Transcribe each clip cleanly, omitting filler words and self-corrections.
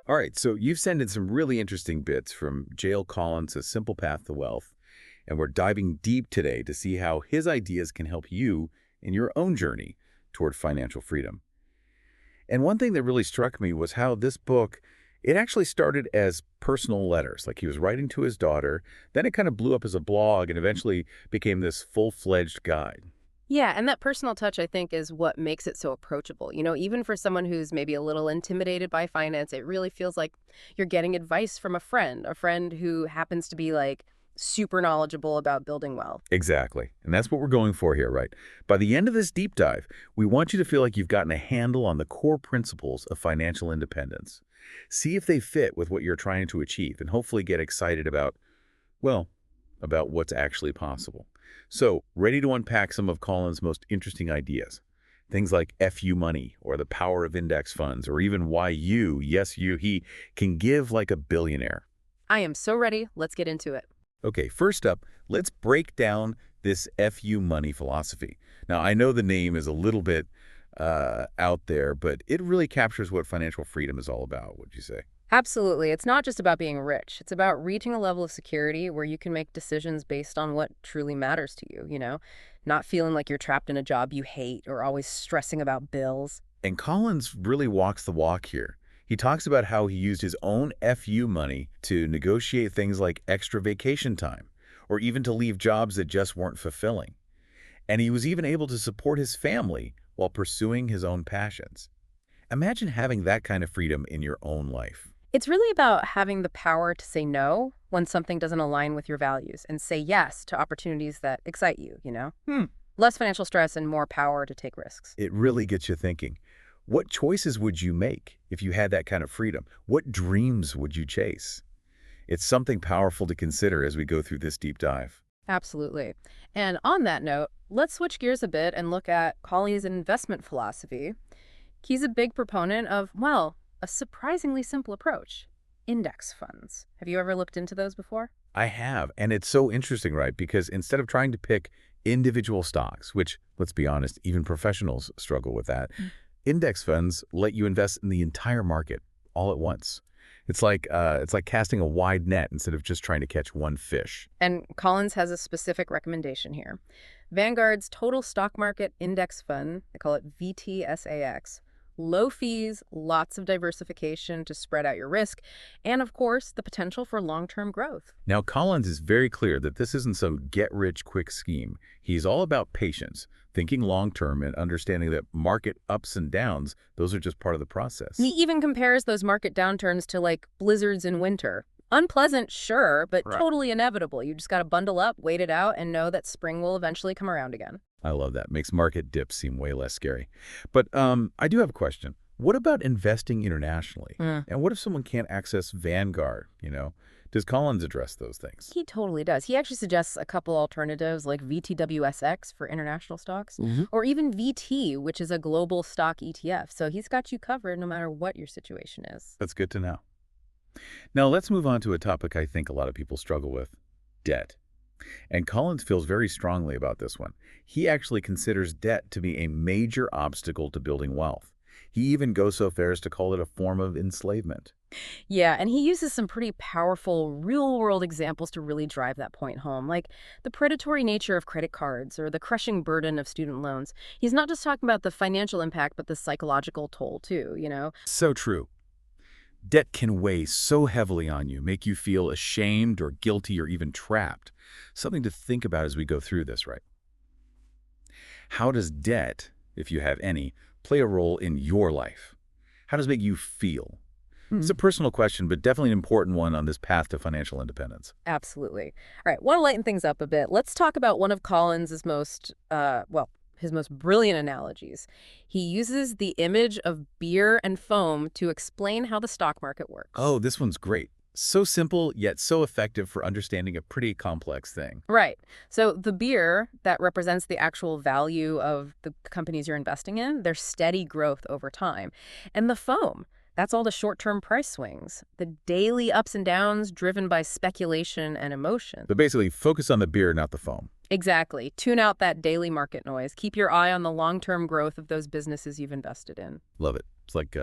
All right, so you've sent in some really interesting bits from Jail Collins' A Simple Path to Wealth, and we're diving deep today to see how his ideas can help you in your own journey toward financial freedom. And one thing that really struck me was how this book, it actually started as personal letters, like he was writing to his daughter. Then it kind of blew up as a blog and eventually became this full-fledged guide. Yeah, and that personal touch, I think, is what makes it so approachable. Even for someone who's maybe a little intimidated by finance, it really feels like you're getting advice from a friend who happens to be like super knowledgeable about building wealth. Exactly. And that's what we're going for here, right? By the end of this deep dive, we want you to feel like you've gotten a handle on the core principles of financial independence. See if they fit with what you're trying to achieve and hopefully get excited about, well, about what's actually possible. So, ready to unpack some of Colin's most interesting ideas. Things like FU money or the power of index funds or even why you, yes you, he, can give like a billionaire. I am so ready. Let's get into it. Okay, first up, let's break down this FU money philosophy. Now, I know the name is a little bit out there, but it really captures what financial freedom is all about, would you say? Absolutely. It's not just about being rich. It's about reaching a level of security where you can make decisions based on what truly matters to you, not feeling like you're trapped in a job you hate or always stressing about bills. And Collins really walks the walk here. He talks about how he used his own FU money to negotiate things like extra vacation time, or even to leave jobs that just weren't fulfilling. And he was even able to support his family while pursuing his own passions. Imagine having that kind of freedom in your own life. It's really about having the power to say no when something doesn't align with your values and say yes to opportunities that excite you. Less financial stress and more power to take risks. It really gets you thinking. What choices would you make if you had that kind of freedom? What dreams would you chase? It's something powerful to consider as we go through this deep dive. Absolutely. And on that note, let's switch gears a bit and look at Collins' investment philosophy. He's a big proponent of, well, a surprisingly simple approach: index funds. Have you ever looked into those before? I have, and it's so interesting, right? Because instead of trying to pick individual stocks, which, let's be honest, even professionals struggle with that, index funds let you invest in the entire market all at once. It's like casting a wide net instead of just trying to catch one fish. And Collins has a specific recommendation here. Vanguard's Total Stock Market Index Fund, they call it VTSAX. Low fees, lots of diversification to spread out your risk, and of course, the potential for long-term growth. Now, Collins is very clear that this isn't some get-rich-quick scheme. He's all about patience, thinking long-term and understanding that market ups and downs, those are just part of the process. He even compares those market downturns to like blizzards in winter. Unpleasant, sure, but Right. totally inevitable. You just got to bundle up, wait it out, and know that spring will eventually come around again. I love that. Makes market dips seem way less scary. But I do have a question. What about investing internationally? And what if someone can't access Vanguard? Does Collins address those things? He totally does. He actually suggests a couple alternatives like VTWSX for international stocks, or even VT, which is a global stock ETF. So he's got you covered no matter what your situation is. That's good to know. Now, let's move on to a topic I think a lot of people struggle with: debt. And Collins feels very strongly about this one. He actually considers debt to be a major obstacle to building wealth. He even goes so far as to call it a form of enslavement. Yeah, and he uses some pretty powerful real-world examples to really drive that point home, like the predatory nature of credit cards or the crushing burden of student loans. He's not just talking about the financial impact, but the psychological toll, too. So true. Debt can weigh so heavily on you, make you feel ashamed or guilty or even trapped. Something to think about as we go through this, right? How does debt, if you have any, play a role in your life? How does it make you feel? It's a personal question, but definitely an important one on this path to financial independence. Absolutely. All right, want to lighten things up a bit. Let's talk about one of Collins's his most brilliant analogies. He uses the image of beer and foam to explain how the stock market works. Oh, this one's great. So simple, yet so effective for understanding a pretty complex thing. Right. So the beer that represents the actual value of the companies you're investing in, their steady growth over time. And the foam, that's all the short-term price swings, the daily ups and downs driven by speculation and emotion. But basically, focus on the beer, not the foam. Exactly. Tune out that daily market noise. Keep your eye on the long-term growth of those businesses you've invested in. Love it. It's like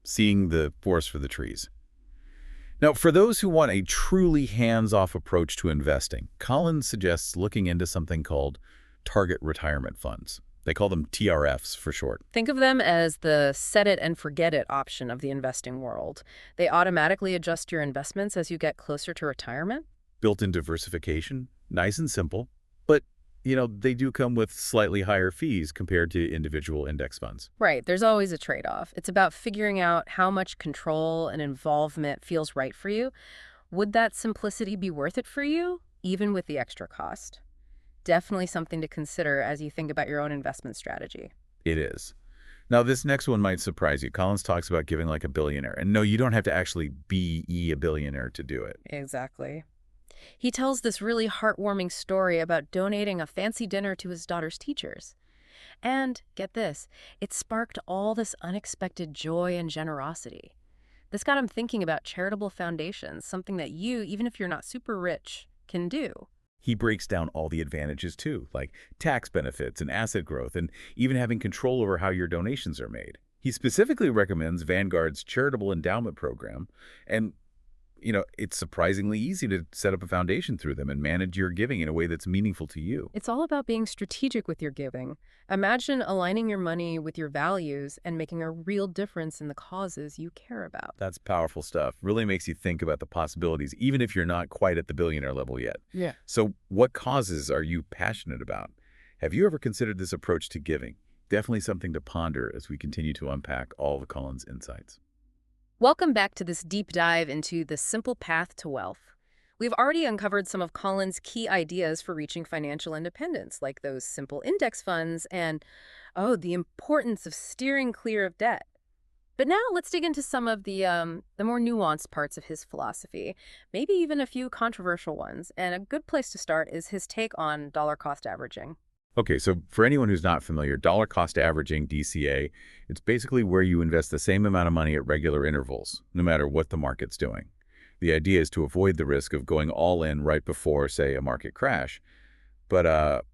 seeing the forest for the trees. Now, for those who want a truly hands-off approach to investing, Collins suggests looking into something called target retirement funds. They call them TRFs for short. Think of them as the set it and forget it option of the investing world. They automatically adjust your investments as you get closer to retirement. Built-in diversification, nice and simple, but they do come with slightly higher fees compared to individual index funds. Right, there's always a trade-off. It's about figuring out how much control and involvement feels right for you. Would that simplicity be worth it for you, even with the extra cost? Definitely something to consider as you think about your own investment strategy. It is. Now, this next one might surprise you. Collins talks about giving like a billionaire. And no, you don't have to actually be a billionaire to do it. Exactly. He tells this really heartwarming story about donating a fancy dinner to his daughter's teachers. And, get this, it sparked all this unexpected joy and generosity. This got him thinking about charitable foundations, something that you, even if you're not super rich, can do. He breaks down all the advantages too, like tax benefits and asset growth, and even having control over how your donations are made. He specifically recommends Vanguard's charitable endowment program, and it's surprisingly easy to set up a foundation through them and manage your giving in a way that's meaningful to you. It's all about being strategic with your giving. Imagine aligning your money with your values and making a real difference in the causes you care about. That's powerful stuff. Really makes you think about the possibilities, even if you're not quite at the billionaire level yet. Yeah. So what causes are you passionate about? Have you ever considered this approach to giving? Definitely something to ponder as we continue to unpack all the Collins insights. Welcome back to this deep dive into the simple path to wealth. We've already uncovered some of Collins' key ideas for reaching financial independence, like those simple index funds and, the importance of steering clear of debt. But now let's dig into some of the more nuanced parts of his philosophy, maybe even a few controversial ones. And a good place to start is his take on dollar cost averaging. Okay, so for anyone who's not familiar, dollar cost averaging, DCA, it's basically where you invest the same amount of money at regular intervals, no matter what the market's doing. The idea is to avoid the risk of going all in right before, say, a market crash. But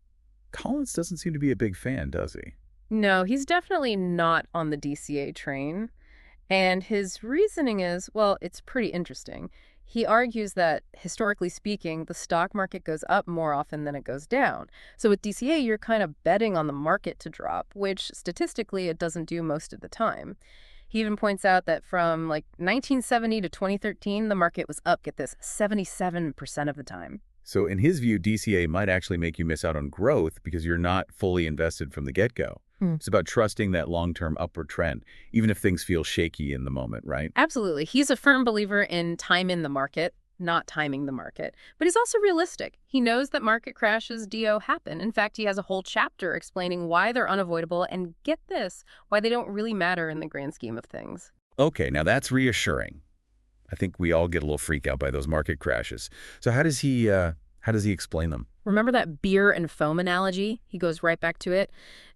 Collins doesn't seem to be a big fan, does he? No, he's definitely not on the DCA train. And his reasoning is, well, it's pretty interesting. He argues that, historically speaking, the stock market goes up more often than it goes down. So with DCA, you're kind of betting on the market to drop, which statistically it doesn't do most of the time. He even points out that from like 1970 to 2013, the market was up, get this, 77% of the time. So in his view, DCA might actually make you miss out on growth because you're not fully invested from the get-go. It's about trusting that long-term upward trend, even if things feel shaky in the moment, right? Absolutely. He's a firm believer in time in the market, not timing the market. But he's also realistic. He knows that market crashes happen. In fact, he has a whole chapter explaining why they're unavoidable and, get this, why they don't really matter in the grand scheme of things. Okay, now that's reassuring. I think we all get a little freaked out by those market crashes. So how does he explain them? Remember that beer and foam analogy? He goes right back to it.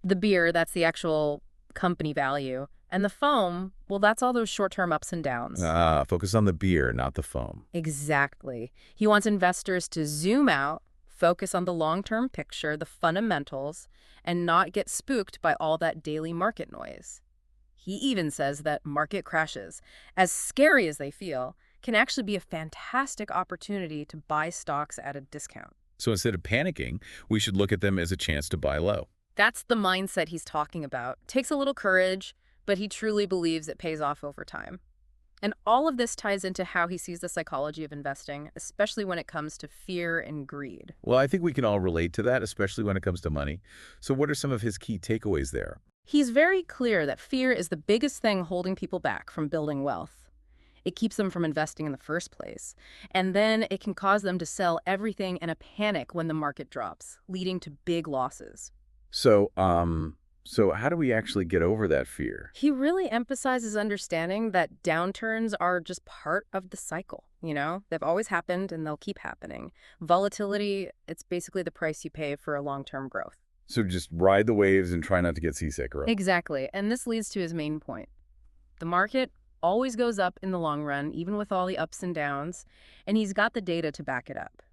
The beer, that's the actual company value. And the foam, well, that's all those short-term ups and downs. Focus on the beer, not the foam. Exactly. He wants investors to zoom out, focus on the long-term picture, the fundamentals, and not get spooked by all that daily market noise. He even says that market crashes, as scary as they feel, can actually be a fantastic opportunity to buy stocks at a discount. So instead of panicking, we should look at them as a chance to buy low. That's the mindset he's talking about. Takes a little courage, but he truly believes it pays off over time. And all of this ties into how he sees the psychology of investing, especially when it comes to fear and greed. Well, I think we can all relate to that, especially when it comes to money. So what are some of his key takeaways there? He's very clear that fear is the biggest thing holding people back from building wealth. It keeps them from investing in the first place. And then it can cause them to sell everything in a panic when the market drops, leading to big losses. So how do we actually get over that fear? He really emphasizes understanding that downturns are just part of the cycle. They've always happened and they'll keep happening. Volatility, it's basically the price you pay for a long-term growth. So just ride the waves and try not to get seasick, right? Exactly. And this leads to his main point. The market always goes up in the long run, even with all the ups and downs, and he's got the data to back it up.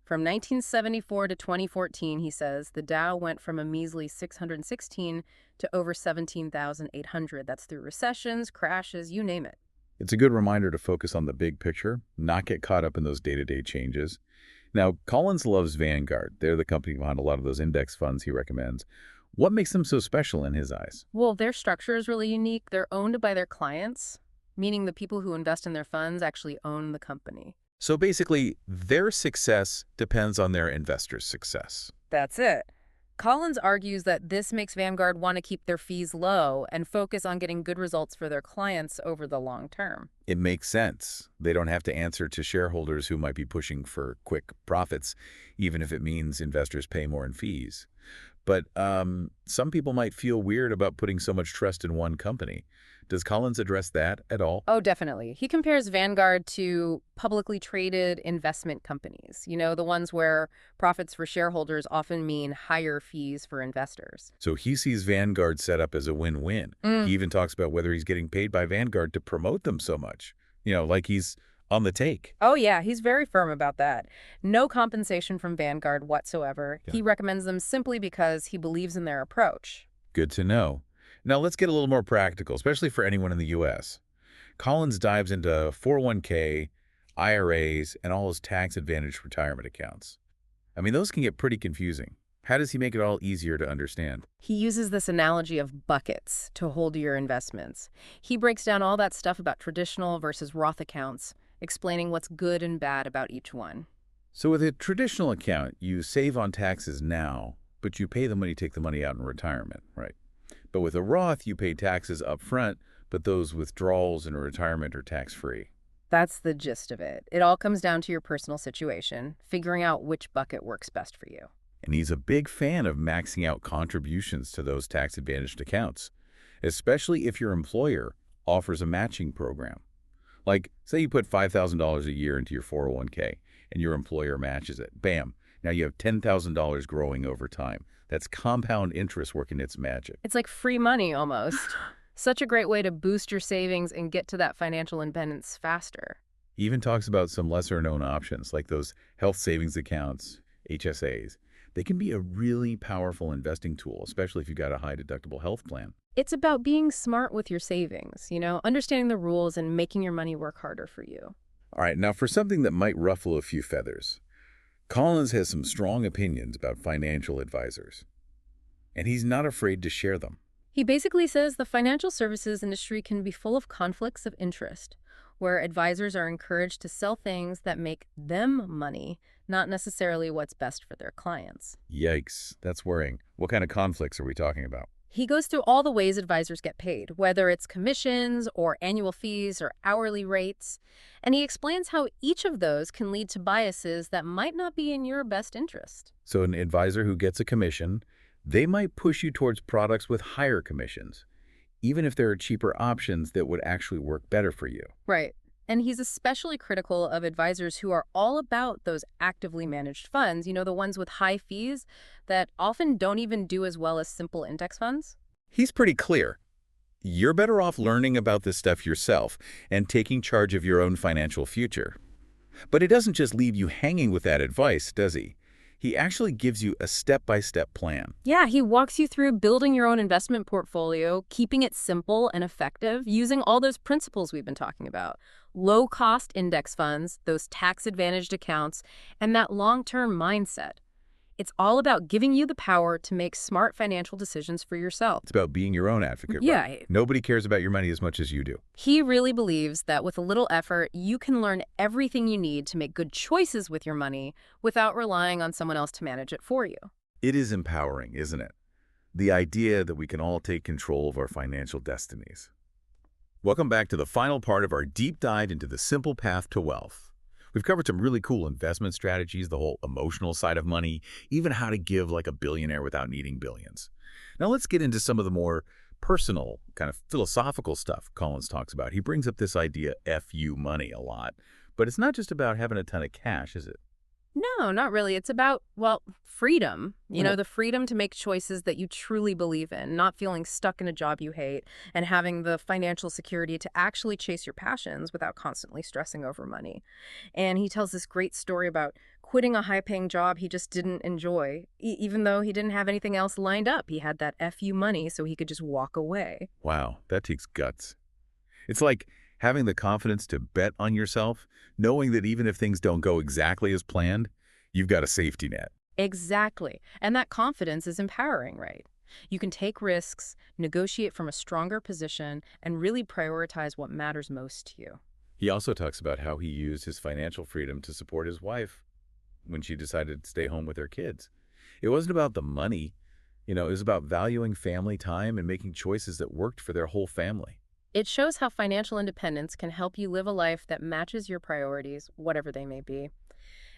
From 1974 to 2014, he says, the Dow went from a measly 616 to over 17,800. That's through recessions, crashes, you name it. It's a good reminder to focus on the big picture, not get caught up in those day-to-day changes. Now, Collins loves Vanguard. They're the company behind a lot of those index funds he recommends. What makes them so special in his eyes? Well, their structure is really unique. They're owned by their clients, meaning the people who invest in their funds actually own the company. So basically, their success depends on their investors' success. That's it. Collins argues that this makes Vanguard want to keep their fees low and focus on getting good results for their clients over the long term. It makes sense. They don't have to answer to shareholders who might be pushing for quick profits, even if it means investors pay more in fees. But some people might feel weird about putting so much trust in one company. Does Collins address that at all? Oh, definitely. He compares Vanguard to publicly traded investment companies, the ones where profits for shareholders often mean higher fees for investors. So he sees Vanguard set up as a win-win. He even talks about whether he's getting paid by Vanguard to promote them so much. Like he's on the take. Oh, yeah, he's very firm about that. No compensation from Vanguard whatsoever. Yeah. He recommends them simply because he believes in their approach. Good to know. Now let's get a little more practical, especially for anyone in the U.S. Collins dives into 401k, IRAs, and all those tax-advantaged retirement accounts. I mean, those can get pretty confusing. How does he make it all easier to understand? He uses this analogy of buckets to hold your investments. He breaks down all that stuff about traditional versus Roth accounts, explaining what's good and bad about each one. So with a traditional account, you save on taxes now, but you pay them when you take the money out in retirement, right? But with a Roth, you pay taxes up front, but those withdrawals in a retirement are tax-free. That's the gist of it. It all comes down to your personal situation, figuring out which bucket works best for you. And he's a big fan of maxing out contributions to those tax-advantaged accounts, especially if your employer offers a matching program. Like, say you put $5,000 a year into your 401k, and your employer matches it. Bam! Now you have $10,000 growing over time. That's compound interest working its magic. It's like free money almost. Such a great way to boost your savings and get to that financial independence faster. He even talks about some lesser-known options, like those health savings accounts, HSAs. They can be a really powerful investing tool, especially if you've got a high-deductible health plan. It's about being smart with your savings, understanding the rules and making your money work harder for you. All right, now for something that might ruffle a few feathers. Collins has some strong opinions about financial advisors, and he's not afraid to share them. He basically says the financial services industry can be full of conflicts of interest, where advisors are encouraged to sell things that make them money, not necessarily what's best for their clients. Yikes, that's worrying. What kind of conflicts are we talking about? He goes through all the ways advisors get paid, whether it's commissions or annual fees or hourly rates, and he explains how each of those can lead to biases that might not be in your best interest. So an advisor who gets a commission, they might push you towards products with higher commissions, even if there are cheaper options that would actually work better for you. Right. And he's especially critical of advisors who are all about those actively managed funds, the ones with high fees that often don't even do as well as simple index funds. He's pretty clear. You're better off learning about this stuff yourself and taking charge of your own financial future. But it doesn't just leave you hanging with that advice, does he? He actually gives you a step-by-step plan. Yeah, he walks you through building your own investment portfolio, keeping it simple and effective, using all those principles we've been talking about. Low-cost index funds, those tax-advantaged accounts, and that long-term mindset. It's all about giving you the power to make smart financial decisions for yourself. It's about being your own advocate, Yeah. right? Nobody cares about your money as much as you do. He really believes that with a little effort, you can learn everything you need to make good choices with your money without relying on someone else to manage it for you. It is empowering, isn't it? The idea that we can all take control of our financial destinies. Welcome back to the final part of our deep dive into the simple path to wealth. We've covered some really cool investment strategies, the whole emotional side of money, even how to give like a billionaire without needing billions. Now let's get into some of the more personal, kind of philosophical stuff Collins talks about. He brings up this idea, FU money, a lot. But it's not just about having a ton of cash, is it? No, not really. It's about, well, freedom. Well, The freedom to make choices that you truly believe in, not feeling stuck in a job you hate, and having the financial security to actually chase your passions without constantly stressing over money. And he tells this great story about quitting a high-paying job he just didn't enjoy, even though he didn't have anything else lined up. He had that FU money, so he could just walk away. wow, that takes guts. It's like having the confidence to bet on yourself, knowing that even if things don't go exactly as planned, you've got a safety net. Exactly. And that confidence is empowering, right? You can take risks, negotiate from a stronger position, and really prioritize what matters most to you. He also talks about how he used his financial freedom to support his wife when she decided to stay home with her kids. It wasn't about the money, it was about valuing family time and making choices that worked for their whole family. It shows how financial independence can help you live a life that matches your priorities, whatever they may be.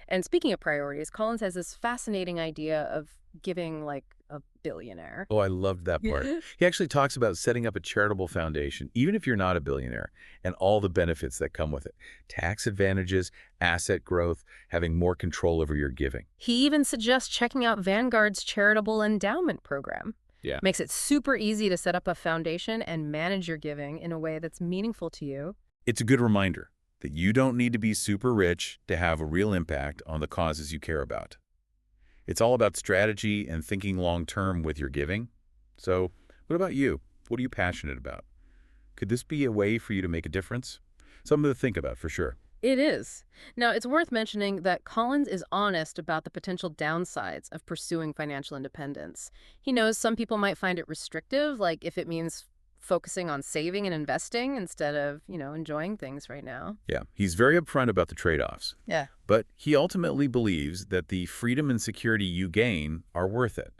And speaking of priorities, Collins has this fascinating idea of giving like a billionaire. Oh, I loved that part. He actually talks about setting up a charitable foundation, even if you're not a billionaire, and all the benefits that come with it. Tax advantages, asset growth, having more control over your giving. He even suggests checking out Vanguard's charitable endowment program. Yeah. Makes it super easy to set up a foundation and manage your giving in a way that's meaningful to you. It's a good reminder that you don't need to be super rich to have a real impact on the causes you care about. It's all about strategy and thinking long-term with your giving. So, what about you? What are you passionate about? Could this be a way for you to make a difference? Something to think about for sure. It is. Now, it's worth mentioning that Collins is honest about the potential downsides of pursuing financial independence. He knows some people might find it restrictive, like if it means focusing on saving and investing instead of, enjoying things right now. Yeah, he's very upfront about the trade-offs. Yeah. But he ultimately believes that the freedom and security you gain are worth it,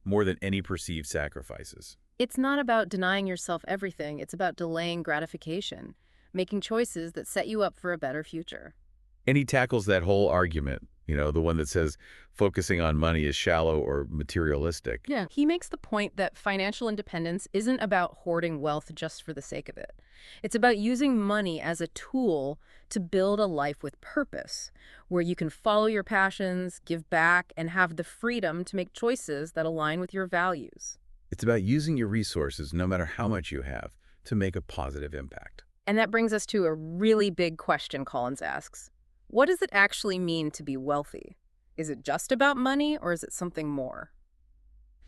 more than any perceived sacrifices. It's not about denying yourself everything, it's about delaying gratification, making choices that set you up for a better future. And he tackles that whole argument, the one that says focusing on money is shallow or materialistic. Yeah. He makes the point that financial independence isn't about hoarding wealth just for the sake of it. It's about using money as a tool to build a life with purpose, where you can follow your passions, give back, and have the freedom to make choices that align with your values. It's about using your resources, no matter how much you have, to make a positive impact. And that brings us to a really big question Collins asks. What does it actually mean to be wealthy? Is it just about money, or is it something more?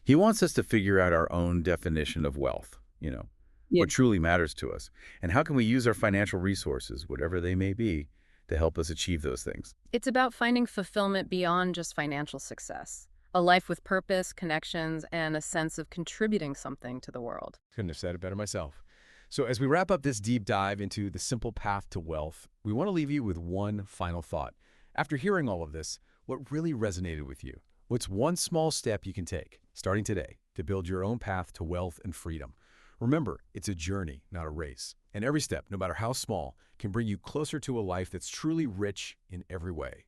He wants us to figure out our own definition of wealth, Yeah. what truly matters to us, and how can we use our financial resources, whatever they may be, to help us achieve those things. It's about finding fulfillment beyond just financial success. A life with purpose, connections, and a sense of contributing something to the world. Couldn't have said it better myself. So as we wrap up this deep dive into the simple path to wealth, we want to leave you with one final thought. After hearing all of this, what really resonated with you? What's one small step you can take, starting today, to build your own path to wealth and freedom? Remember, it's a journey, not a race. And every step, no matter how small, can bring you closer to a life that's truly rich in every way.